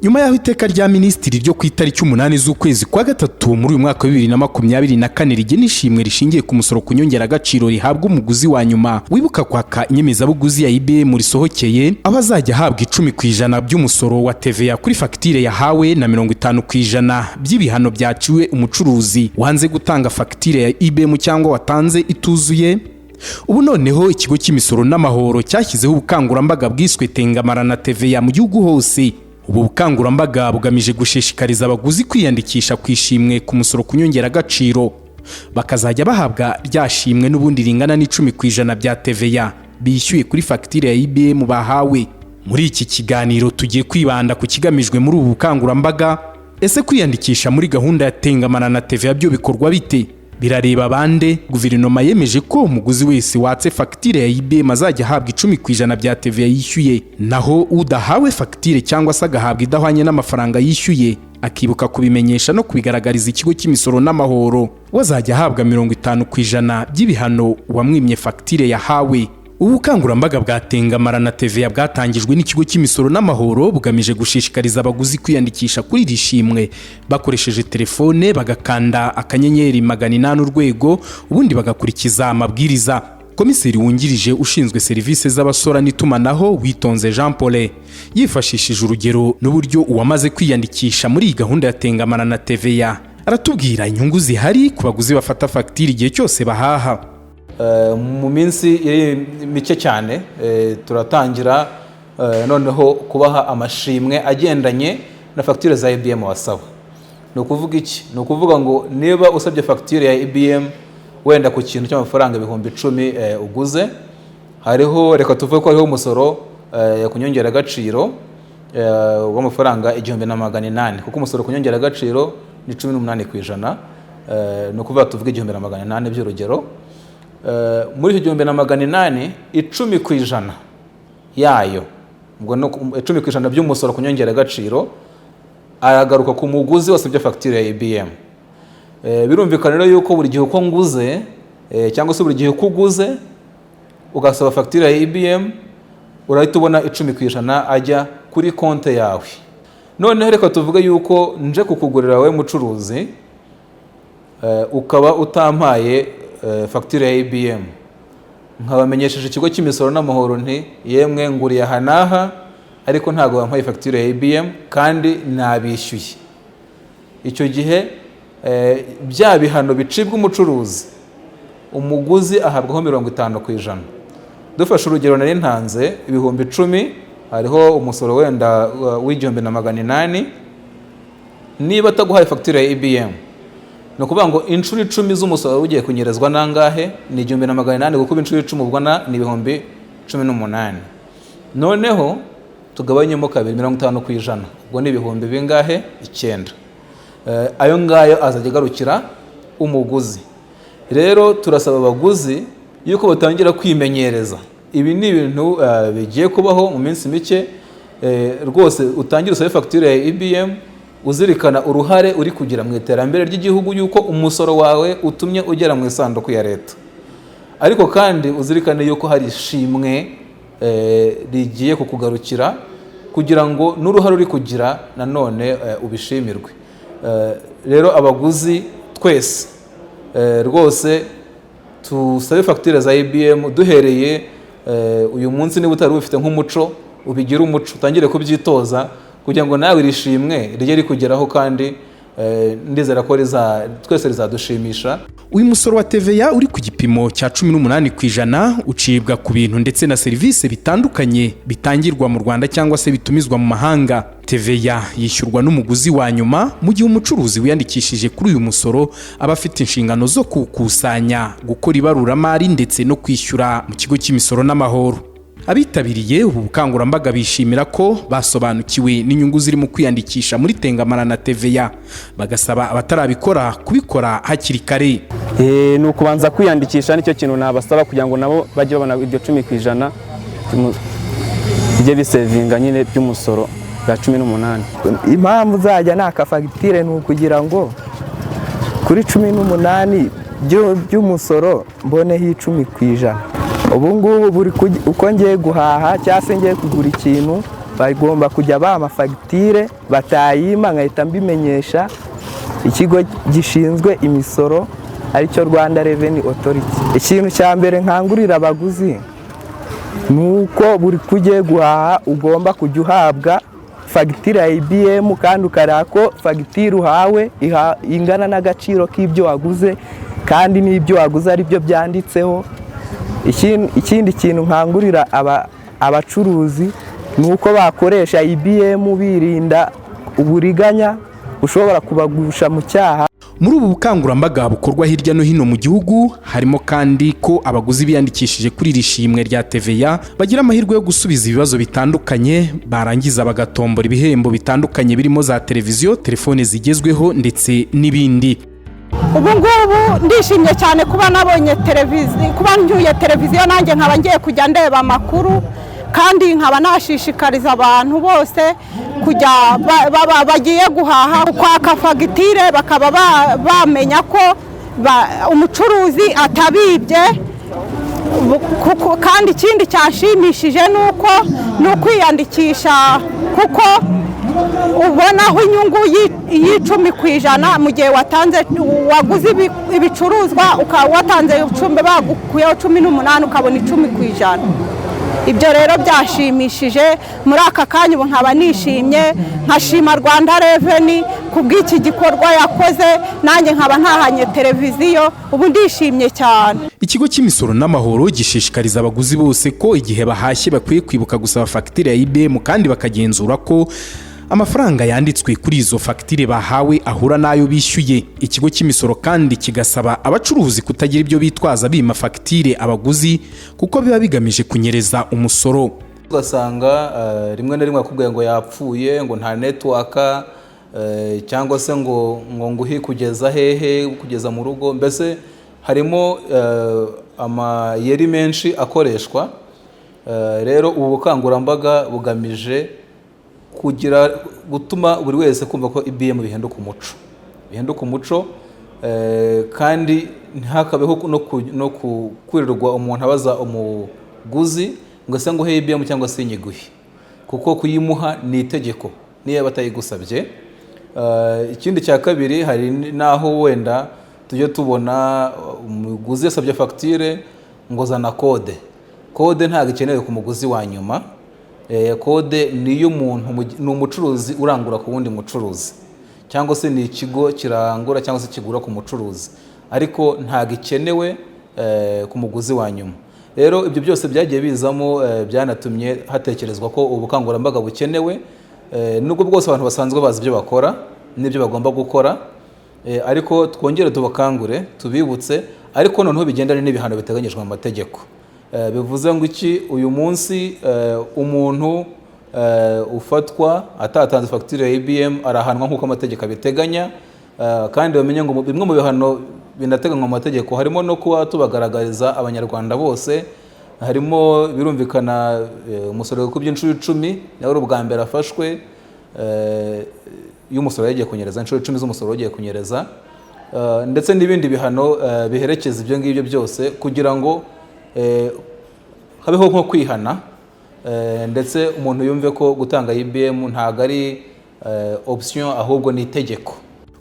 nyuma y'aho iteka rya minisitiri ryo ku itariki 8 z'ukwezi kwa gatatu muri uyu mwaka wa 2024 rigena ishimwe rishingiye ku musoro ku nyongeragaciro rihabwa umuguzi wa nyuma wibuka kwaka inyemezabuguzi ya IBM risohokeye, aho azajya ahabwa 10% by'umusoro wa TVA kuri fagitire yahawe na 50% by'ibihano byaciwe umucuruzi wanze gutanga fagitire ya IBM cyangwa watanze ituzuye. Ubu noneho ikigo cy'imisoro n'amahoro cyashyizeho ubukangurambaga bwiswe Tengamara na TVA mu gihugu hose. Ubu bukangurambaga bugamije gushishikariza abaguzi kwiyandikisha kwishimwe ku musoro ku nyongeragaciro, bakazajya bahabwa ryashimwe n'ubundi ringana n'10% bya TVA bishyuye kuri fagitire ya IBM bahawe. Muri iki kiganiro tugiye kwibanda ku kigamijwe muri ubu bukangurambaga. Ese kwiyandikisha muri gahunda ya Tengamara na TVA byo bikorwa bite? Birareba bande? Guverinoma yemeje ko umuguzi wese watse fagitire ya IBM azajya ahabwa 10% bya TVA yishyuye, naho udahawe fagitire cyangwa se agahabwa idahwanye n'amafaranga yishyuye akibuka kubimenyesha no kubigaragariza ikigo cy'imisoro n'amahoro, wazajya ahabwa 50% by'ibihano wamwimye fagitire yahawe. Ubukangurambaga bwa Tengamara na TVA bwatangijwe n'ikigo cy'imisoro n'amahoro bugamije gushishikariza abaguzi kwiyandikisha kuri rishimwe bakoresheje telefone, bagakanda akanyenyeri 800 urwego, ubundi bagakurikiza amabwiriza. Komiseri wungirije ushinzwe serivisi z'abasora n'itumanaho Witonze Jean Paul yifashishije urugero n'uburyo uwamaze kwiyandikisha muri iyi gahunda ya Tengamara na TVA aratubwira inyungu zihari ku baguzi bafata fagitire igihe cyose bahaha. Mu minsi mike cyane turatangira noneho kubaha amashimwe agendanye na fagitire za IBM wasaba. Ni ukuvuga iki? Ni ukuvuga ngo niba usabye fagitire ya IBM wenda ku kintu cy'amafaranga 10,000 uguze, hariho reka tuvuge ko hariho umusoro ku nyongeragaciro w'amafaranga 1,800, kuko umusoro ku nyongeragaciro ni 18%. Ni ukuvuga tuvuge 1,800 by'urugero. Muri icyo 1,800 10% yayo, ubwo no 10% by'umusoro ku nyongeragaciro aragaruka ku muguzi wasabye fagitire ya IBM. Birumvikana rero yuko buri gihe uko nguze cyangwa se buri gihe kuguze ugasaba fagitire ya IBM urahita ubona 10% ajya kuri konte yawe. Noneho reka tuvuge yuko nje kukugurira we mucuruzi ukaba utampaye fagitire ya IBM, nkabamenyesheje ikigo cy'imisoro n'amahoro nti yemwe nguriye aha n'aha ariko ntabwo bampaye fagitire ya IBM kandi nabishyuye. Icyo gihe bya bihano bicibwa umucuruzi, umuguzi ahabwaho 50%. Dufashe urugero nari ntanze 10,000, hariho umusoro wenda w'1,800. Niba ataguhaye fagitire ya IBM, no kuvuga ngo inshuro 10 z'umusoro ugiye kunyerezwa nangahe? Ni 1,800 kuko inshuro 10 ubwo ni 18,000. Noneho tugabanyemo kabiri 50%, ubwo ni ibihumbi bingahe? 9. Ayo ngayo azajya garukira umuguzi. Rero turasaba abaguzi yuko batangira kwimenyereza. Ibi ni ibintu bigiye kubaho mu minsi mike. Rwose utangira usabe fagitire ya IBM uzirikana uruhare uri kugira mu iterambere ry'igihugu, yuko umusoro wawe utumye ugera mu isanduku ya leta. Ariko kandi uzirikane yuko hari ishimwe rigiye kukugarukira kugira ngo n'uruhare uri kugira nanone ubishimirwe. Rero abaguzi twese rwose tusabe fagitire za IBM duhereye uyu munsi. Niba utari ufite nk'umuco ubigira umuco, utangire kubyitoza kugira ngo nawe irishimwe rijye rikugeraho, kandi ndizera ko twese rizadushimisha. Uyu musoro wa TVA uri ku gipimo cya 18% ucibwa ku bintu ndetse na serivisi bitandukanye bitangirwa mu Rwanda cyangwa se bitumizwa mu mahanga. TVA yishyurwa n'umuguzi wa nyuma, mu gihe umucuruzi wiyandikishije kuri uyu musoro aba afite inshingano zo kukusanya, gukora ibaruramari ndetse no kwishyura mu kigo cy'imisoro n'amahoro. Abitabiriye ubu bukangurambaga bishimira ko basobanukiwe n'inyungu ziri mu kwiyandikisha muri Tengamara na TVA, bagasaba abatarabikora kubikora hakiri kare. Ni ukubanza kwiyandikisha, nicyo kintu nabasaba kugira ngo nabo bajye babona ibyo 10% bijye bisevinga nyine by'umusoro bwa 18. Impamvu zajya naka fagitire ni ukugira ngo kuri 18 by'umusoro mboneho 10%. Ubu ngubu uko ngiye guhaha cyangwa se ngiye kugura ikintu bagomba kujya bampa fagitire, batayima nkahita mbimenyesha ikigo gishinzwe imisoro aricyo Rwanda Revenue Authority. Ikintu cya mbere nkangurira abaguzi ni uko buri kugiye guhaha ugomba kujya uhabwa fagitire ya IBM kandi ukareba ko fagitire uhawe ingana n'agaciro k'ibyo waguze kandi n'ibyo waguze ari byo byanditseho. Ikindi kintu nkangurira abacuruzi ni uko bakoresha IBM birinda uburiganya ushobora kubagusha mu cyaha. Muri ubu bukangurambaga bukorwa hirya no hino mu gihugu harimo kandi ko abaguzi biyandikishije kuri iri shimwe rya TVA bagira amahirwe yo gusubiza ibibazo bitandukanye, barangiza bagatombora ibihembo bitandukanye birimo za televiziyo, telefone zigezweho ndetse n'ibindi. Ubu ngubu ndishimye cyane kuba nabonye televiziyo, kuba njuye televiziyo nanjye nkaba ngiye kujya ndeba amakuru, kandi nkaba nashishikariza abantu bose kujya bagiye guhaha kwaka fagitire bakaba bamenya ko umucuruzi atabibye. Kandi ikindi cyashimishije ni ukwiyandikisha, kuko ubonaho inyungu y'10% mu gihe waguze ibicuruzwa ukaba watanze 10 bagukuyeho 18 ukabona 10%. Ibyo rero byashimishije. Muri aka kanya ubu nkaba nishimye, nkashima Rwanda Revenue kubw'iki gikorwa yakoze, nanjye nkaba ntahanye televiziyo, ubu ndishimye cyane. Ikigo cy'imisoro n'amahoro gishishikariza abaguzi bose ko igihe bahashye bakwiye kwibuka gusaba fagitire ya IBM kandi bakagenzura ko amafaranga yanditswe kuri izo fagitire bahawe ahura n'ayo bishyuye. Ikigo cy'imisoro kandi kigasaba abacuruzi kutagira ibyo bitwaza bima fagitire abaguzi kuko biba bigamije kunyereza umusoro. Ugasanga rimwe na rimwe akubwiye ngo yapfuye, ngo nta network, cyangwa se ngo nguhi kugeza hehe, kugeza mu rugo. Mbese harimo amayeri menshi akoreshwa. Rero ubu bukangurambaga bugamije gutuma buri wese kumva ko IBM bihinduka umuco, kandi ntihakabeho no kwirirwa umuntu abaza umuguzi ngo se ngo he IBM cyangwa se nyiguhe, kuko kuyimuha ni itegeko niyo batayigusabye. Ikindi cya kabiri, hari naho wenda tujye tubona umuguzi yasabye fagitire ngo zana kode ntabwo ikenewe ku muguzi wa nyuma. Kode niyo ni umucuruzi urangura ku wundi mucuruzi, cyangwa se ni ikigo kirangura cyangwa se kigura ku mucuruzi, ariko ntabwo ikenewe ku muguzi wa nyuma. Rero ibyo byose byagiye bizamo, byanatumye hatekerezwa ko ubukangurambaga bukenewe, nubwo bwose abantu basanzwe bazi ibyo bakora n'ibyo bagomba gukora, ariko twongere tubakangure tubibutse, ariko noneho bigendane n'ibihano biteganyijwe mu mategeko. Bivuze ngo iki, uyu munsi umuntu ufatwa atatanze fagitire ya IBM arahanwa nk'uko amategeko abiteganya, kandi bamenye ngo bimwe mu bihano binateganywa mu mategeko harimo no kuba tubagaragariza abanyarwanda bose, harimo birumvikana umusoro ku by'inshuro 10 nawe ubwa mbere afashwe, y'umusoro yagiye kunyereza inshuro 10 z'umusoro yagiye kunyereza, ndetse n'ibindi bihano biherekeza ibyo ngibyo byose, kugira ngo habeho nko kwihana, ndetse umuntu yumve ko gutanga IBM ntabwo ari option ahubwo ni itegeko.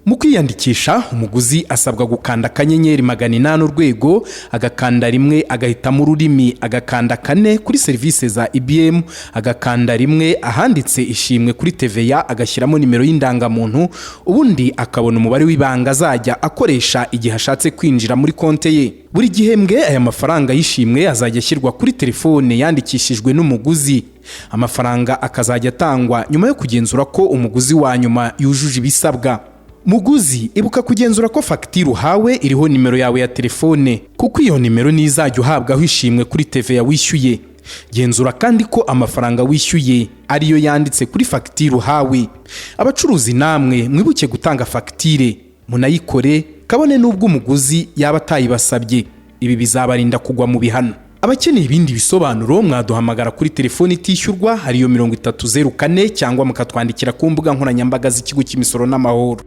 Mu kwiyandikisha umuguzi asabwa gukanda akanyenyeri 800 urwego, agakanda rimwe, agahitamo ururimi, agakanda 4 kuri serivisi za IBM, agakanda rimwe ahanditse ishimwe kuri TVA, agashyiramo nimero y'indangamuntu, ubundi akabona umubare w'ibanga azajya akoresha igihe ashatse kwinjira muri konte ye. Buri gihembwe aya mafaranga y'ishimwe azajya ashyirwa kuri telefone yandikishijwe n'umuguzi. Amafaranga akazajya atangwa nyuma yo kugenzura ko umuguzi wa nyuma yujuje ibisabwa. Muguzi, ibuka kugenzura ko fagitire uhawe iriho nimero yawe ya telefone, kuko iyo nimero nizajya uhabwaho ishimwe kuri TVA wishyuye. Genzura kandi ko amafaranga wishyuye ariyo yanditse kuri fagitire uhawe. Abacuruzi namwe mwibuke gutanga fagitire, munayikore kabone n'ubwo umuguzi yaba atayibasabye. Ibi bizabarinda kugwa mu bihano. Abakeneye ibindi bisobanuro mwaduhamagara kuri telefoni itishyurwa hariyo 3004 cyangwa mukatwandikira ku mbuga nkoranyambaga z'ikigo cy'imisoro n'amahoro.